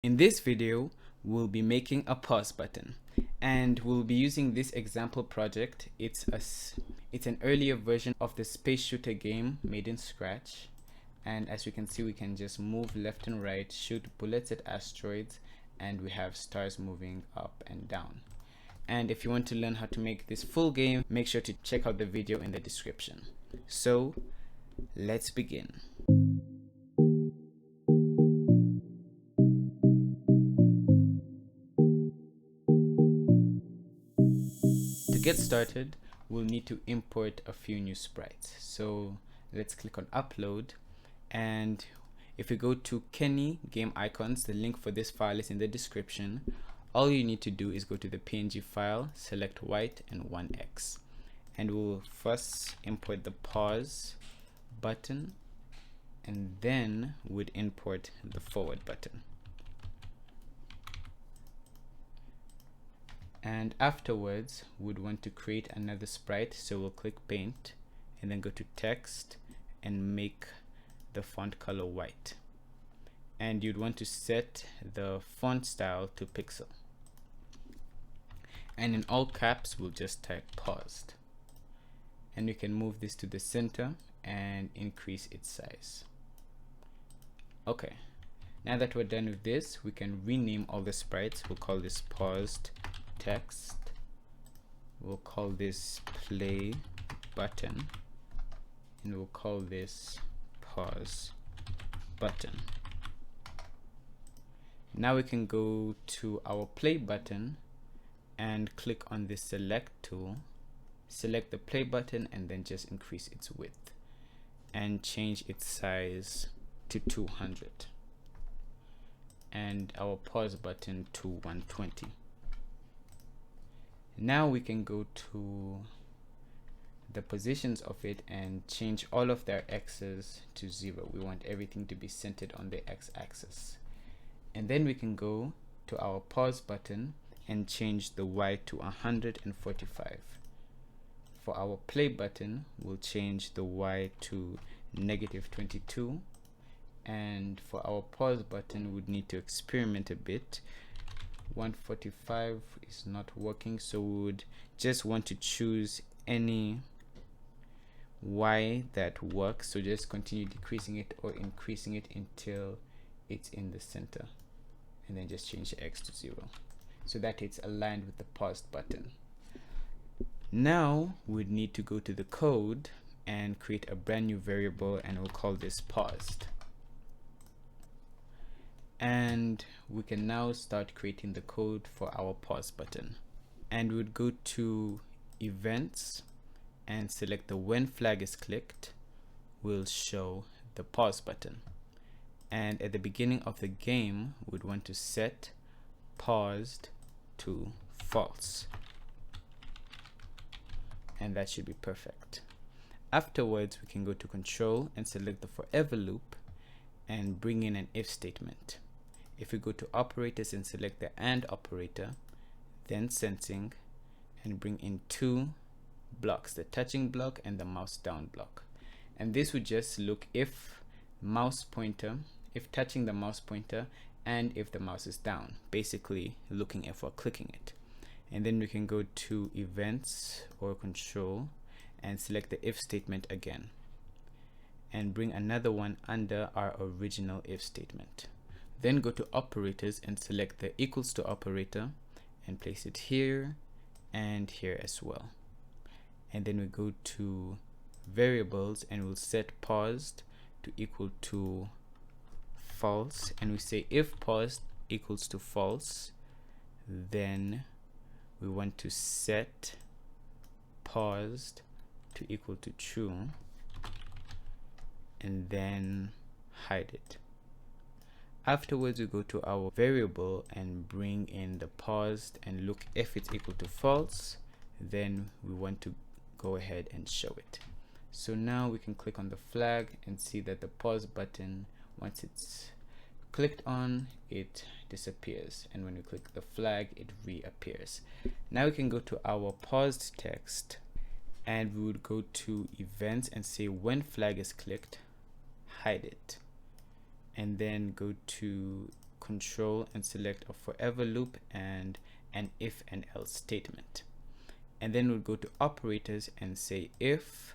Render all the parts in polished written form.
In this video, we'll be making a pause button, and we'll be using this example project. It's an earlier version of the space shooter game made in Scratch, and as you can see, we can just move left and right, shoot bullets at asteroids, and we have stars moving up and down. And if you want to learn how to make this full game, make sure to check out the video in the description. So let's begin. To get started, we'll need to import a few new sprites. So let's click on upload, and if we go to Kenny Game Icons, the link for this file is in the description. All you need to do is go to the PNG file, select white and 1x, and we'll first import the pause button, and then we'd import the forward button. And afterwards, we'd want to create another sprite, so we'll click paint and then go to text and make the font color white, and you'd want to set the font style to pixel, and in all caps we'll just type paused, and we can move this to the center and increase its size. Okay, now that we're done with this, we can rename all the sprites. We'll call this paused text, we'll call this play button, and we'll call this pause button. Now we can go to our play button and click on the select tool, select the play button, and then just increase its width and change its size to 200, and our pause button to 120. Now we can go to the positions of it and change all of their x's to 0. We want everything to be centered on the x-axis. And then we can go to our pause button and change the y to 145. For our play button, we'll change the y to -22. And for our pause button, we'd need to experiment a bit. 145 is not working, so we would just want to choose any y that works, so just continue decreasing it or increasing it until it's in the center, and then just change the x to 0 so that it's aligned with the paused button. Now we'd need to go to the code and create a brand new variable, and we'll call this paused. And we can now start creating the code for our pause button, and we'd go to events and select the when flag is clicked will show the pause button, and at the beginning of the game we'd want to set paused to false, and that should be perfect. Afterwards, we can go to control and select the forever loop and bring in an if statement. If we go to operators and select the AND operator, then sensing, and bring in two blocks, the touching block and the mouse down block. And this would just look if touching the mouse pointer and if the mouse is down, basically looking if we're clicking it. And then we can go to events or control and select the if statement again, and bring another one under our original if statement. Then go to operators and select the equals to operator and place it here and here as well. And then we go to variables and we'll set paused to equal to false, and we say if paused equals to false, then we want to set paused to equal to true, and then hide it. Afterwards, we go to our variable and bring in the paused and look if it's equal to false, then we want to go ahead and show it. So now we can click on the flag and see that the pause button, once it's clicked on, it disappears, and when we click the flag, it reappears. Now we can go to our paused text and we would go to events and say when flag is clicked, hide it, and then go to control and select a forever loop and an if and else statement. And then we'll go to operators and say if,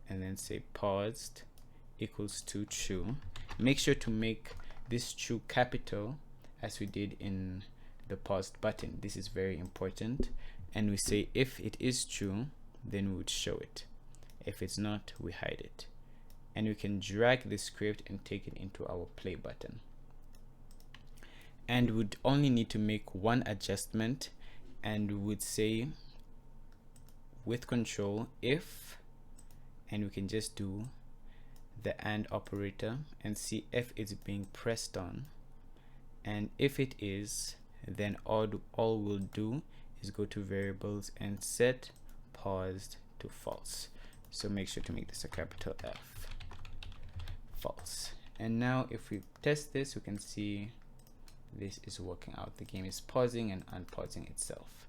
and then say paused equals to true. Make sure to make this true capital as we did in the paused button. This is very important. And we say if it is true, then we would show it. If it's not, we hide it. And we can drag the script and take it into our play button. And we'd only need to make one adjustment, and we would say with control if, and we can just do the AND operator and see if it's being pressed on. And if it is, then all we'll do is go to variables and set paused to false. So make sure to make this a capital F, false. And now if we test this, we can see this is working out. The game is pausing and unpausing itself.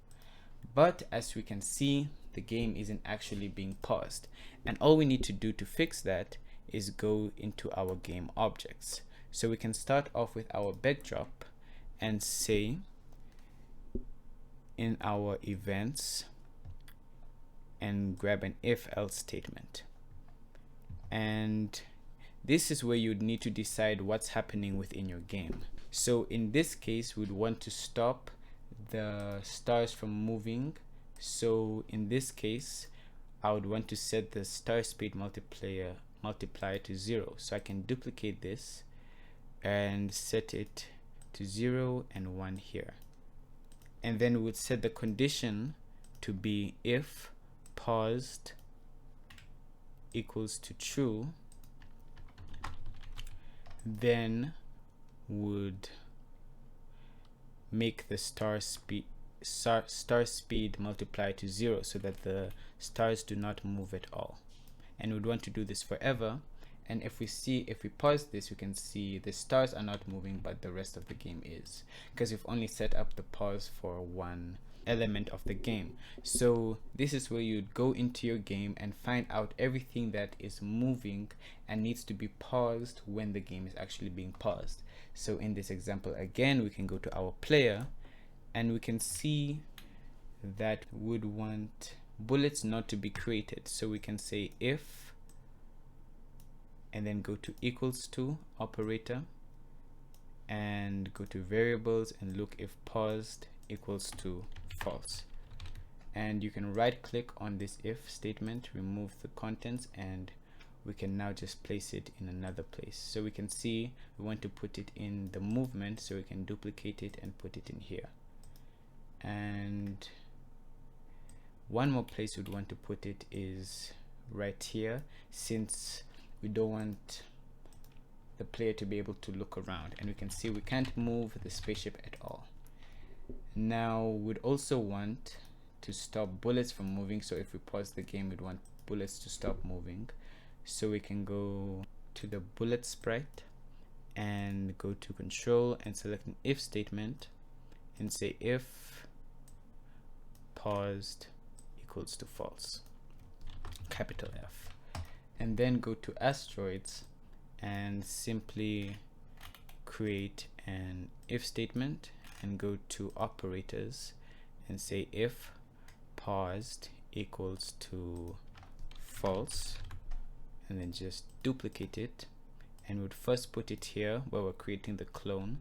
But as we can see, the game isn't actually being paused. And all we need to do to fix that is go into our game objects. So we can start off with our backdrop and say in our events and grab an if else statement. And this is where you'd need to decide what's happening within your game. So in this case, we'd want to stop the stars from moving. So in this case, I would want to set the star speed multiplier to 0. So I can duplicate this and set it to 0 and 1 here. And then we would set the condition to be if paused equals to true, then would make the star speed multiply to 0 so that the stars do not move at all. And we'd want to do this forever. And if we pause this, we can see the stars are not moving, but the rest of the game is, because we've only set up the pause for one element of the game. So this is where you'd go into your game and find out everything that is moving and needs to be paused when the game is actually being paused. So in this example, again, we can go to our player and we can see that we would want bullets not to be created. So we can say if, and then go to equals to operator and go to variables and look if paused equals to false. And you can right click on this if statement, remove the contents, and we can now just place it in another place. So we can see we want to put it in the movement, so we can duplicate it and put it in here. And one more place we'd want to put it is right here, since we don't want the player to be able to look around. And we can see we can't move the spaceship at all. Now we'd also want to stop bullets from moving. So if we pause the game, we'd want bullets to stop moving. So we can go to the bullet sprite and go to control and select an if statement and say if paused equals to false, capital F. And then go to asteroids and simply create an if statement and go to operators and say if paused equals to false, and then just duplicate it, and we'd first put it here where we're creating the clone.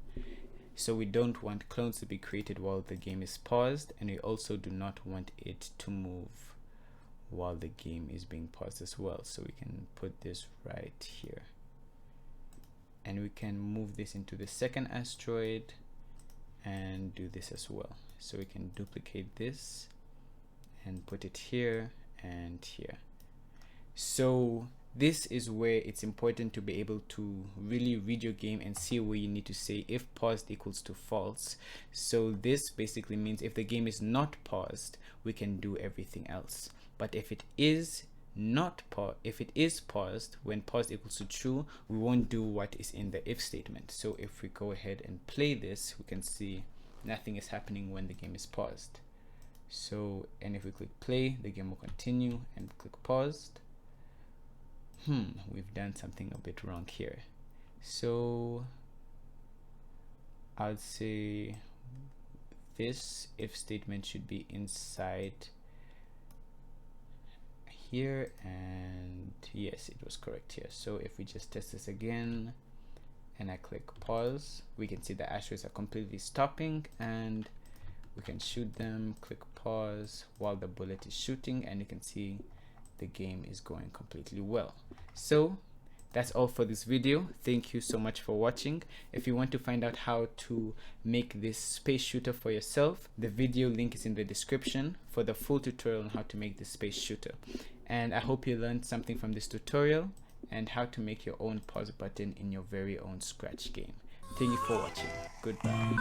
So we don't want clones to be created while the game is paused, and we also do not want it to move while the game is being paused as well. So we can put this right here, and we can move this into the second asteroid and do this as well. So we can duplicate this and put it here and here. So this is where it's important to be able to really read your game and see where you need to say if paused equals to false. So this basically means if the game is not paused, we can do everything else. But if it is paused, when paused equals to true, we won't do what is in the if statement. So if we go ahead and play this, we can see nothing is happening when the game is paused. So, and if we click play, the game will continue, and click paused. We've done something a bit wrong here. So I'll say this if statement should be inside here, and yes, it was correct here. So if we just test this again and I click pause, we can see the ashtrays are completely stopping, and we can shoot them. Click pause while the bullet is shooting, and you can see the game is going completely well. So that's all for this video. Thank you so much for watching. If you want to find out how to make this space shooter for yourself, the video link is in the description for the full tutorial on how to make this space shooter. And I hope you learned something from this tutorial and how to make your own pause button in your very own Scratch game. Thank you for watching. Goodbye.